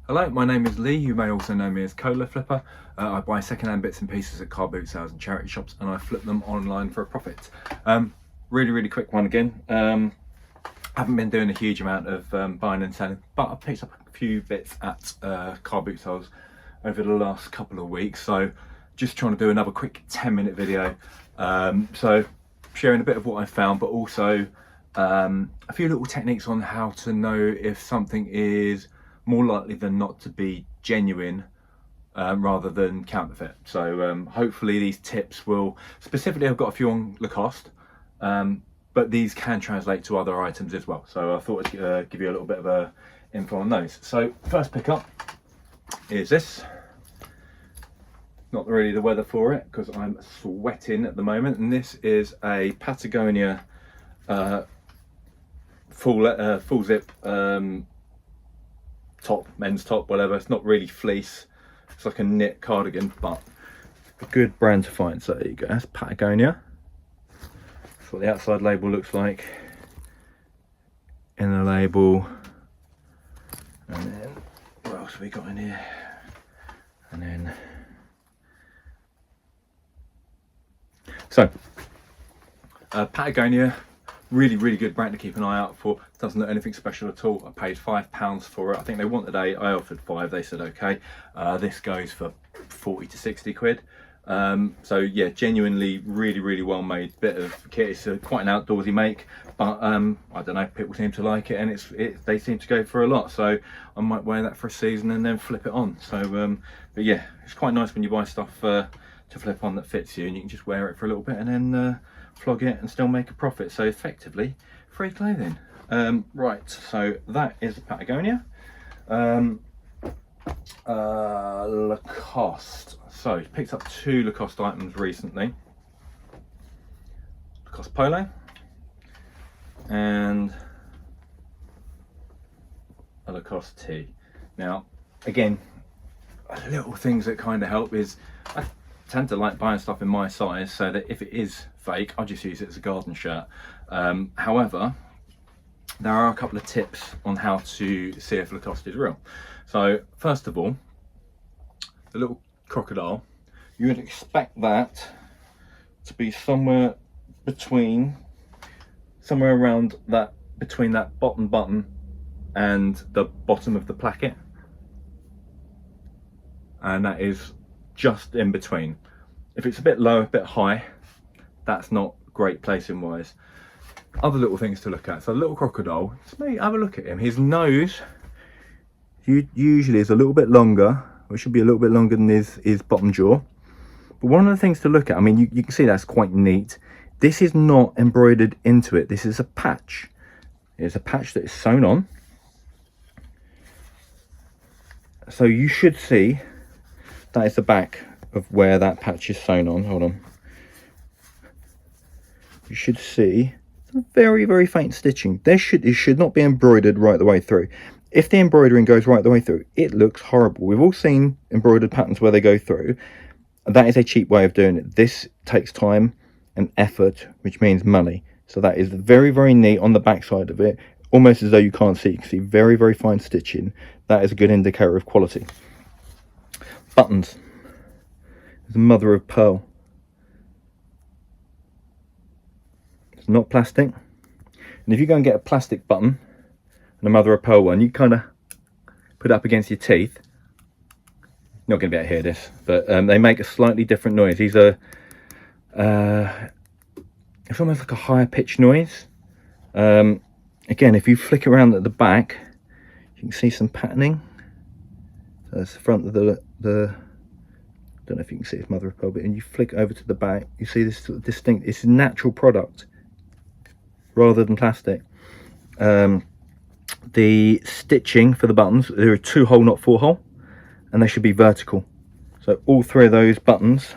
Hello, my name is Lee. You may also know me as Cola Flipper. I buy second-hand bits and pieces at car boot sales and charity shops, and I flip them online for a profit. Really quick one again. Haven't been doing a huge amount of buying and selling, but I've picked up a few bits at car boot sales over the last couple of weeks. So just trying to do another quick 10-minute video. So sharing a bit of what I found, but also a few little techniques on how to know if something is more likely than not to be genuine rather than counterfeit. So hopefully these tips will, specifically I've got a few on Lacoste, but these can translate to other items as well. So I thought I'd give you a little bit of a info on those. So first pickup is this. Not really the weather for it because I'm sweating at the moment, and this is a Patagonia full zip top, men's top, whatever. It's not really fleece, it's like a knit cardigan, but a good brand to find. So there you go, that's Patagonia. That's what the outside label looks like. In the label, and then what else have we got in here? And then so Patagonia, really good brand to keep an eye out for. Doesn't look anything special at all. I paid £5 for it. I think they wanted 8, I offered 5, they said okay. This goes for 40 to 60 quid. So yeah, genuinely really well made bit of kit. It's quite an outdoorsy make, but I don't know, people seem to like it, and they seem to go for a lot. So I might wear that for a season and then flip it on. So but yeah, it's quite nice when you buy stuff to flip on that fits you, and you can just wear it for a little bit and then flog it and still make a profit. So effectively free clothing. Right, so that is Patagonia. Lacoste. So picked up 2 Lacoste items recently. Lacoste polo and a Lacoste tee. Now again, little things that kind of help is I tend to like buying stuff in my size, so that if it is fake, I'll just use it as a garden shirt. However, there are a couple of tips on how to see if Lacoste is real. So first of all, the little crocodile, you would expect that to be somewhere around that, between that bottom button and the bottom of the placket, and that is just in between. If it's a bit low, a bit high, that's not great placing wise. Other little things to look at. So little crocodile, just maybe have a look at him. His nose usually is a little bit longer, or should be a little bit longer than his bottom jaw. But one of the things to look at, I mean, you can see that's quite neat. This is not embroidered into it. This is a patch. It's a patch that is sewn on. So you should see that is the back of where that patch is sewn on. Hold on. You should see some very faint stitching. It should not be embroidered right the way through. If the embroidering goes right the way through, it looks horrible. We've all seen embroidered patterns where they go through. That is a cheap way of doing it. This takes time and effort, which means money. So that is very neat on the back side of it, almost as though you can't see. You can see very fine stitching. That is a good indicator of quality. Buttons. There's a mother of pearl. It's not plastic. And if you go and get a plastic button and a mother of pearl one, you kind of put it up against your teeth. Not going to be able to hear this, but they make a slightly different noise. These are it's almost like a higher pitched noise. Again, if you flick around at the back, you can see some patterning. So that's the front of the don't know if you can see it's mother of pearl, but and you flick over to the back, you see this sort of distinct, it's a natural product rather than plastic. The stitching for the buttons, there are 2-hole, not 4-hole, and they should be vertical. So all 3 of those buttons,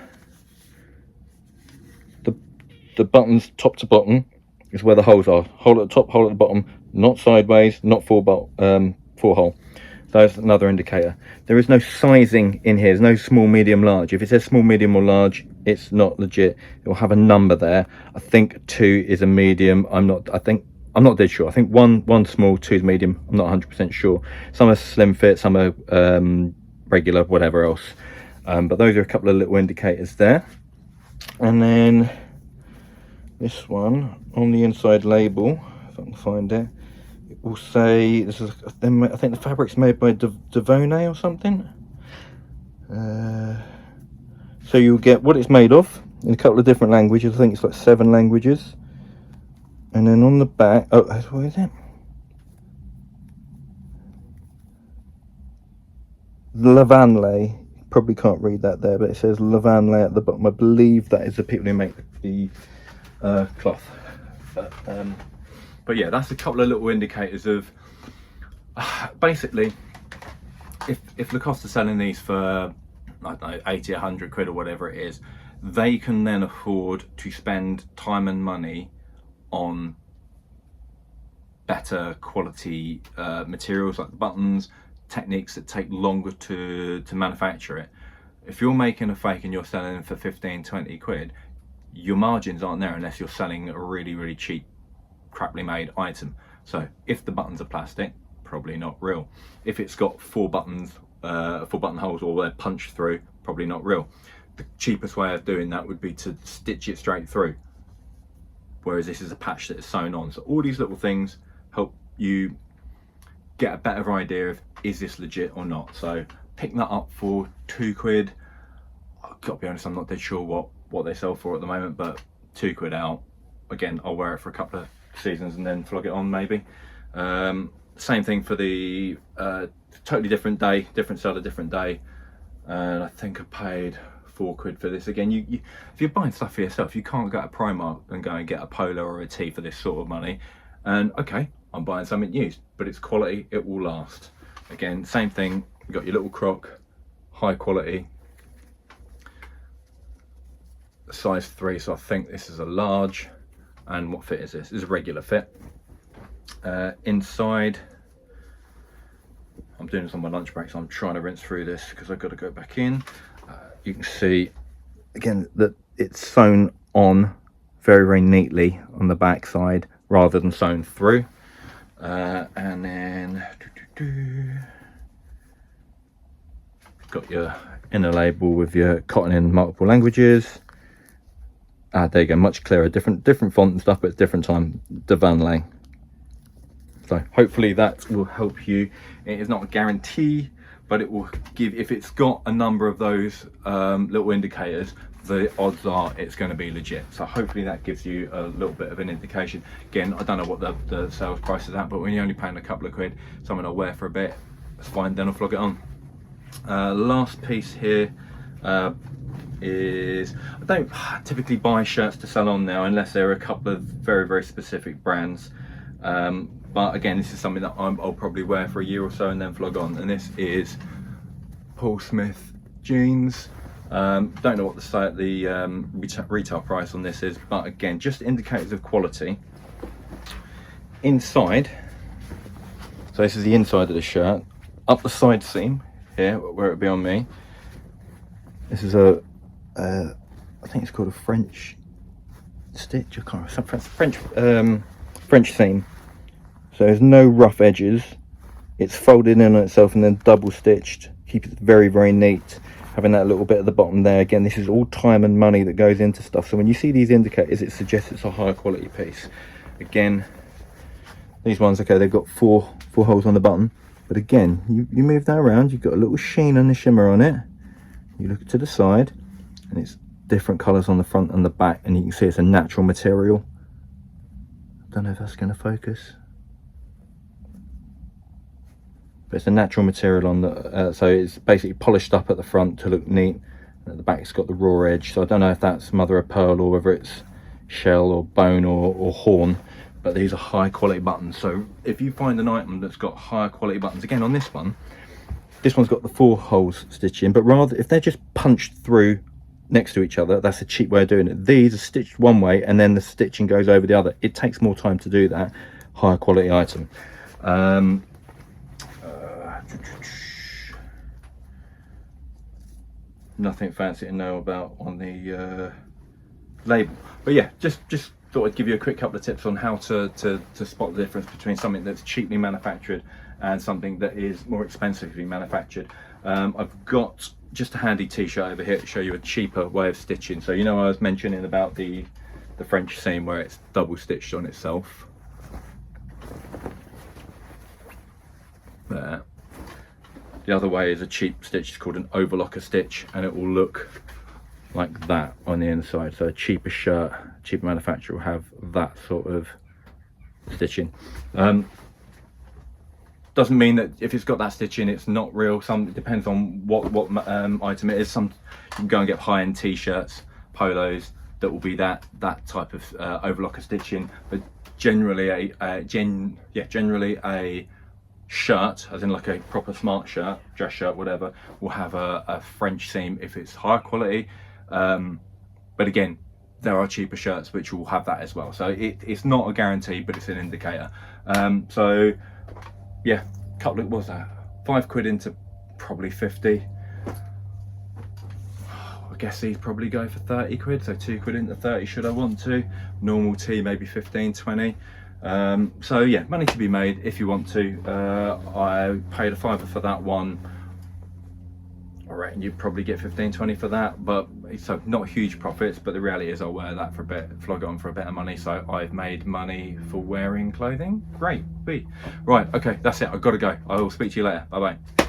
the buttons top to bottom is where the holes are. Hole at the top, hole at the bottom, not sideways, not 4-hole. That's another indicator. There is no sizing in here. There's no small, medium, large. If it says small, medium or large, it's not legit. It will have a number there. I think 2 is a medium. I think I'm not dead sure. I think one small, two's medium. I'm not 100% sure. Some are slim fit, some are regular, whatever else. But those are a couple of little indicators there. And then this one on the inside label, if I can find it, it will say this is. I think the fabric's made by Devone or something. So you'll get what it's made of in a couple of different languages. I think it's like 7 languages. And then on the back, oh, what is it? Lavanlay. Probably can't read that there, but it says Lavanlay at the bottom. I believe that is the people who make the cloth. But yeah, that's a couple of little indicators of basically if Lacoste are selling these for, I don't know, 80, 100 quid or whatever it is, they can then afford to spend time and money on better quality materials like the buttons, techniques that take longer to manufacture it. If you're making a fake and you're selling them for 15, 20 quid, your margins aren't there unless you're selling a really cheap, crappily made item. So if the buttons are plastic, probably not real. If it's got 4 buttons, 4 button holes, or they're punched through, probably not real. The cheapest way of doing that would be to stitch it straight through, whereas this is a patch that is sewn on. So all these little things help you get a better idea of, is this legit or not. So pick that up for 2 quid. I've got to be honest, I'm not dead sure what they sell for at the moment, but 2 quid out. Again, I'll wear it for a couple of seasons and then flog it on maybe. Same thing for the totally different day, different seller, different day. And I think I paid 4 quid for this. Again, you if you're buying stuff for yourself, you can't go to Primark and go and get a polo or a tee for this sort of money. And okay, I'm buying something used, but it's quality, it will last. Again, same thing, you've got your little croc, high quality, size 3, so I think this is a large. And what fit is this? This is a regular fit. Inside, I'm doing this on my lunch break, so I'm trying to rinse through this because I've got to go back in. You can see again that it's sewn on very neatly on the back side rather than sewn through. And then got your inner label with your cotton in multiple languages. There you go, much clearer, different font and stuff, but it's different time. Devone. So hopefully that will help you. It is not a guarantee, but it will give, if it's got a number of those little indicators, the odds are it's going to be legit. So hopefully that gives you a little bit of an indication. Again, I don't know what the sales price is at, but when you're only paying a couple of quid, something I'll wear for a bit, that's fine, then I'll flog it on. Last piece here is, I don't typically buy shirts to sell on now unless there are a couple of very specific brands. But again, this is something that I'll probably wear for a year or so and then flog on. And this is Paul Smith jeans. Don't know what the retail price on this is, but again, just indicators of quality. Inside, so this is the inside of the shirt. Up the side seam here, where it would be on me. This is a, I think it's called a French stitch. I can't remember, French seam. So there's no rough edges. It's folded in on itself and then double stitched. Keep it very neat. Having that little bit at the bottom there. Again, this is all time and money that goes into stuff. So when you see these indicators, it suggests it's a higher quality piece. Again, these ones, okay, they've got four holes on the bottom. But again, you move that around, you've got a little sheen and a shimmer on it. You look to the side, and it's different colours on the front and the back, and you can see it's a natural material. I don't know if that's going to focus. But it's a natural material on the, so it's basically polished up at the front to look neat. And at the back it's got the raw edge, so I don't know if that's mother of pearl or whether it's shell or bone or horn. But these are high quality buttons. So if you find an item that's got higher quality buttons, again on this one's got the 4 holes stitched in, but rather if they're just punched through next to each other, that's a cheap way of doing it. These are stitched one way and then the stitching goes over the other. It takes more time to do that. Higher quality item. Nothing fancy to know about on the label, but yeah, just thought I'd give you a quick couple of tips on how to spot the difference between something that's cheaply manufactured and something that is more expensively manufactured. I've got just a handy t-shirt over here to show you a cheaper way of stitching. So, you know, I was mentioning about the French seam where it's double stitched on itself. There. The other way is a cheap stitch. It's called an overlocker stitch, and it will look like that on the inside. So a cheaper shirt, cheaper manufacturer will have that sort of stitching. Doesn't mean that if it's got that stitching it's not real. It depends on what item it is. Some you can go and get high-end t-shirts, polos that will be that type of overlocker stitching, but generally generally a shirt, as in like a proper smart shirt, dress shirt, whatever, will have a French seam if it's higher quality. But again, there are cheaper shirts which will have that as well. So it's not a guarantee, but it's an indicator. So yeah, couple of, what was that? £5 into probably 50. I guess these probably go for 30 quid, so £2 into 30 should I want to. Normal tee maybe 15, 20. So yeah, money to be made if you want to. I paid a £5 for that one. I reckon you'd probably get 15, 20 for that, but so not huge profits, but the reality is I'll wear that for a bit, flog it on for a bit of money, so I've made money for wearing clothing. Great. Right, okay, that's it, I've got to go. I will speak to you later. Bye bye.